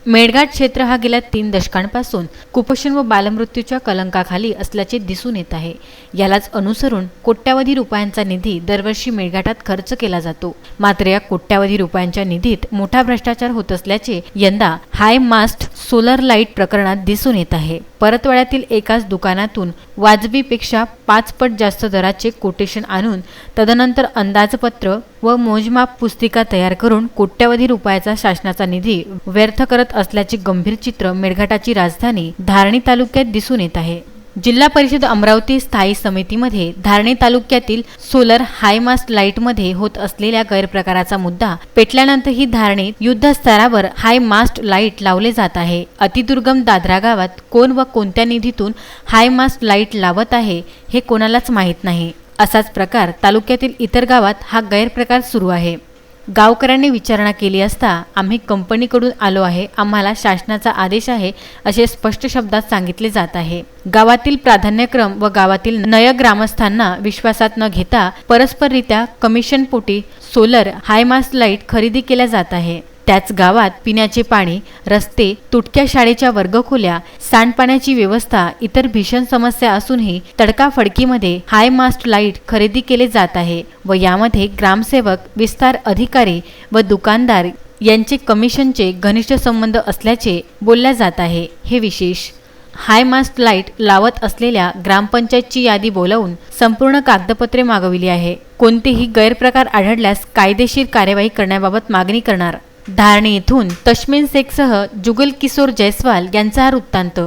मेळघाट क्षेत्र हा गेल्या 3 दशकांपासून कुपोषण व बालमृत्यूच्या कलंकाखाली असल्याचे दिसून येत आहे। यालाच अनुसरून कोट्यावधी रुपयांचा निधी दरवर्षी मेळघाटात खर्च केला जातो। मात्र या कोट्यावधी रुपयांच्या निधीत मोठा भ्रष्टाचार होत असल्याचे यंदा हाय मास्ट सोलर लाईट प्रकरणात दिसून येत आहे। परतवाड्यातील एकाच दुकानातून वाजवीपेक्षा 5 पट जास्त दराचे कोटेशन आणून तदनंतर अंदाजपत्र व मोजमाप पुस्तिका तयार करून कोट्यावधी रुपयाचा शासनाचा निधी व्यर्थ करत असल्याचे गंभीर चित्र मेळघाटाची राजधानी धारणी तालुक्यात दिसून येत आहे। जिल्हा परिषद अमरावती स्थायी समितीमध्ये धारणी तालुक्यातील सोलर हायमास्ट लाईटमध्ये होत असलेल्या गैरप्रकाराचा मुद्दा पेटल्यानंतर ही धारणीत युद्धस्तरावर हायमास्ट लाईट लावले जात आहे। अतिदुर्गम दादरा गावात कोण व कोणत्या निधीतून हायमास्ट लाईट लावत आहे हे कोणालाच माहीत नाही। असाच प्रकार तालुक्यातील इतर गावात हा गैरप्रकार सुरू आहे। गावकऱ्यांनी विचारणा केली असता आम्ही कंपनीकडून आलो आहे, आम्हाला शासनाचा आदेश आहे असे स्पष्ट शब्दात सांगितले जात आहे। गावातील प्राधान्यक्रम व गावातील नय ग्रामस्थांना विश्वासात न घेता परस्पररित्या कमिशनपोटी सोलर हायमास्ट लाईट खरेदी केल्या जात आहे। त्याच गावात पिण्याचे पाणी, रस्ते, तुटक्या शाळेच्या वर्गखोल्या, सांडपाण्याची व्यवस्था इतर भीषण समस्या असूनही तडकाफडकीमध्ये हायमास्ट लाईट खरेदी केले जात आहे व यामध्ये ग्रामसेवक, विस्तार अधिकारी व दुकानदार यांचे कमिशनचे घनिष्ठ संबंध असल्याचे बोलल्या जात आहे। हे विशेष हायमास्ट लाईट लावत असलेल्या ग्रामपंचायतची यादी बोलावून संपूर्ण कागदपत्रे मागविली आहे। कोणतेही गैरप्रकार आढळल्यास कायदेशीर कार्यवाही करण्याबाबत मागणी करणार। धारणी येथून तश्मीन शेखसह जुगल किशोर जयस्वाल यांचा हा वृत्तांत।